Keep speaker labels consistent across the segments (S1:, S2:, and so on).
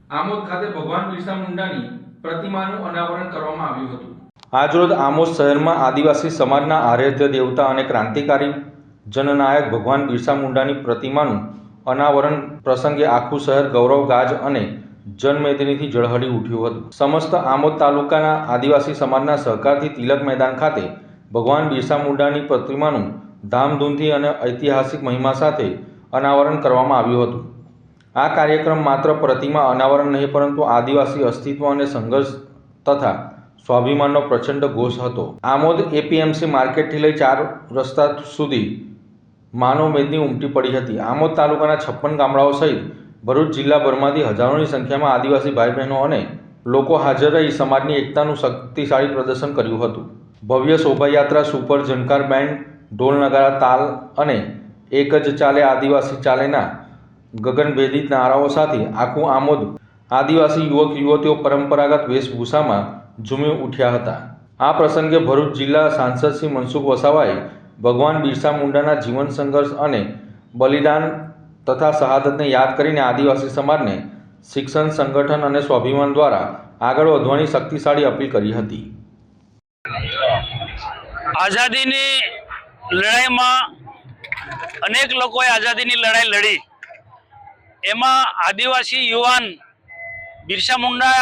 S1: આમોદ ખાતે ભગવાન બિરસા મુંડાની પ્રતિમાનું અનાવરણ કરવામાં આવ્યું હતું। આજરોજ આમોદ શહેરમાં આદિવાસી સમાજના આરાધ્ય દેવતા અને ક્રાંતિકારી જનનાયક ભગવાન બિરસા મુંડાની પ્રતિમાનું અનાવરણ પ્રસંગે આખું શહેર ગૌરવ ગાજ અને જનમેદનીથી ઝળહળી ઉઠ્યું હતું। સમસ્ત આમોદ તાલુકાના આદિવાસી સમાજના સહકારથી તિલક મેદાન ખાતે ભગવાન બિરસા મુંડાની પ્રતિમાનું ધામધૂમથી અને ઐતિહાસિક મહિમા સાથે અનાવરણ કરવામાં આવ્યું હતું। આ કાર્યક્રમ માત્ર પ્રતિમા અનાવરણ નહીં પરંતુ આદિવાસી અસ્તિત્વ અને સંઘર્ષ તથા સ્વાભિમાનનો પ્રચંડ ઘોષ હતો। આમોદ એપીએમસી માર્કેટથી લઈ 4 રસ્તા સુધી માનવ મેદની ઉમટી પડી હતી। આમોદ તાલુકાના 56 ગામડાઓ સહિત ભરૂચ જિલ્લાભરમાંથી હજારોની સંખ્યામાં આદિવાસી ભાઈ બહેનો અને લોકો હાજર રહી સમાજની એકતાનું શક્તિશાળી પ્રદર્શન કર્યું હતું। ભવ્ય શોભાયાત્રા, સુપર ઝંકાર બેન્ડ, ઢોલ નગારા, તાલ અને એક જ ચાલે આદિવાસી ચાલેના ગગનભેદી નારાઓ સાથે આખું આમોદ આદિવાસી યુવક યુવતીઓ પરંપરાગત વેશભૂષામાં ઝૂમી ઉઠ્યા હતા। આ પ્રસંગે ભરૂચ જિલ્લા સાંસદ શ્રી મનસુખ વસાવાએ ભગવાન બિરસા મુંડાના જીવન સંઘર્ષ અને બલિદાન તથા શહાદતને યાદ કરીને આદિવાસી સમાજને શિક્ષણ, સંગઠન અને સ્વાભિમાન દ્વારા આગળ વધવાની શક્તિશાળી અપીલ કરી હતી।
S2: આઝાદીની લડાઈમાં અનેક લોકોએ આઝાદીની લડાઈ લડી, એમાં આદિવાસી યુવાન બિરસા મુંડા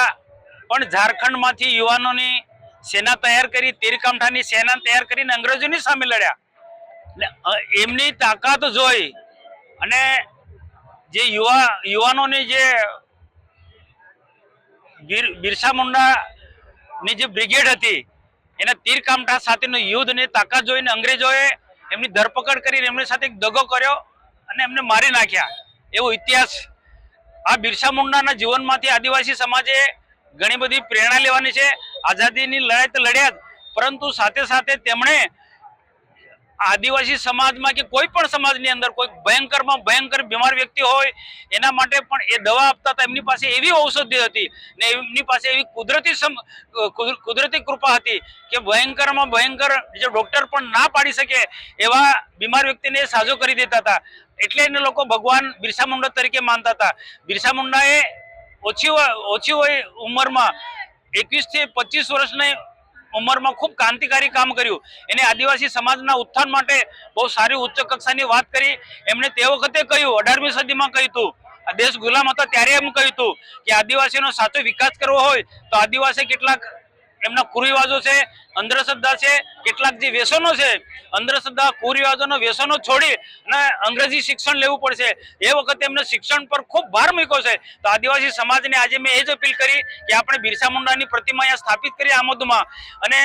S2: પણ ઝારખંડમાંથી યુવાનોની સેના તૈયાર કરી, તીરકામઠાની સેના તૈયાર કરીને અંગ્રેજોની સામે લડ્યા। એમની તાકાત જોઈ અને જે યુવાનોની જે બિરસા મુંડાની જે બ્રિગેડ હતી એના તીરકામઠા સાથેનું યુદ્ધની તાકાત જોઈને અંગ્રેજોએ એમની ધરપકડ કરીને એમની સાથે દગો કર્યો અને એમને મારી નાખ્યા। એવો ઇતિહાસ આ બિરસા મુંડાના જીવનમાંથી આદિવાસી સમાજે ઘણી બધી પ્રેરણા લેવાની છે। આઝાદીની લડાઈ તો લડ્યા જ, પરંતુ સાથે સાથે તેમણે આદિવાસી સમાજમાં કે કોઈ પણ સમાજની અંદર કોઈ ભયંકરમાં ભયંકર બીમાર વ્યક્તિ હોય એના માટે પણ એ દવા આપતા હતા। એમની પાસે એવી ઔષધિ હતી ને એમની પાસે એવી કુદરતી કૃપા હતી કે ભયંકરમાં ભયંકર જે ડોક્ટર પણ ના પાડી શકે એવા બીમાર વ્યક્તિને સાજો કરી દેતા હતા। એટલે એને લોકો ભગવાન બિરસા મુંડા તરીકે માનતા હતા। બિરસા મુંડાએ ઓછી ઉંમરમાં 21 થી 25 વર્ષની ઉંમરમાં ખૂબ ક્રાંતિકારી કામ કર્યું। એને આદિવાસી સમાજના ઉત્થાન માટે બહુ સારી ઉચ્ચ કક્ષાની વાત કરી। એમણે તે વખતે કહ્યું, 18મી સદીમાં કહ્યું હતું, આ દેશ ગુલામ હતો ત્યારે એમ કહ્યું હતું કે આદિવાસીનો સાચો વિકાસ કરવો હોય તો આદિવાસી કેટલાક એમના કુરિવાજો છે, અંધશ્રદ્ધા છે, કેટલાક જે વ્યસનો છે, અંધશ્રદ્ધા કુરિવાજોના વ્યસનો છોડી અને અંગ્રેજી શિક્ષણ લેવું પડશે। એ વખતે એમને શિક્ષણ પર ખૂબ ભાર મૂક્યો છે। તો આદિવાસી સમાજને આજે મેં એ જ અપીલ કરી કે આપણે બિરસા મુંડાની પ્રતિમા અહીંયા સ્થાપિત કરી આમોદમાં, અને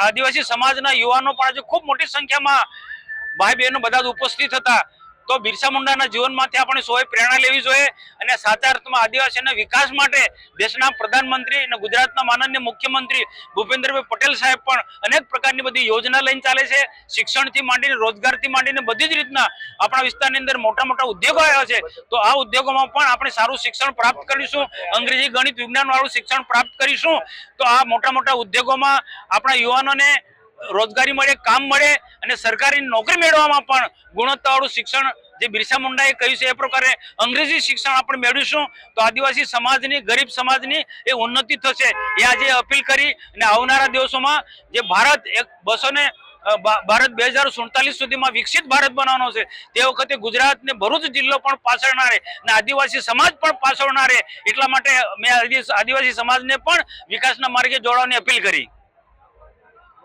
S2: આદિવાસી સમાજના યુવાનો પણ આજે ખૂબ મોટી સંખ્યામાં ભાઈ બહેનો બધા જ ઉપસ્થિત હતા। તો બિરસા મુંડાના જીવનમાંથી આપણે સૌએ પ્રેરણા લેવી જોઈએ અને સાચા અર્થમાં આદિવાસીના વિકાસ માટે દેશના પ્રધાનમંત્રી અને ગુજરાતના માનનીય મુખ્યમંત્રી ભૂપેન્દ્રભાઈ પટેલ સાહેબ પણ અનેક પ્રકારની બધી યોજના લઈને ચાલે છે। શિક્ષણથી માંડીને, રોજગારથી માંડીને બધી જ રીતના આપણા વિસ્તારની અંદર મોટા મોટા ઉદ્યોગો આવ્યા છે। તો આ ઉદ્યોગોમાં પણ આપણે સારું શિક્ષણ પ્રાપ્ત કરીશું, અંગ્રેજી, ગણિત, વિજ્ઞાન વાળું શિક્ષણ પ્રાપ્ત કરીશું તો આ મોટા મોટા ઉદ્યોગોમાં આપણા યુવાનોને રોજગારી મળે, કામ મળે અને સરકારી નોકરી મેળવવામાં પણ ગુણવત્તાવાળું શિક્ષણ જે બિરસા મુંડાએ કહ્યું છે એ પ્રકારે અંગ્રેજી શિક્ષણ આપણે મેળવીશું તો આદિવાસી સમાજની, ગરીબ સમાજની એ ઉન્નતિ થશે। એ આજે અપીલ કરી અને આવનારા દિવસોમાં જે ભારત 2047 સુધીમાં વિકસિત ભારત બનાવવાનો છે તે વખતે ગુજરાત ને ભરૂચ જિલ્લો પણ પાછળ ના રહે અને આદિવાસી સમાજ પણ પાછળ ના રહે, એટલા માટે મેં આદિવાસી સમાજને પણ વિકાસના માર્ગે જોડવાની અપીલ કરી।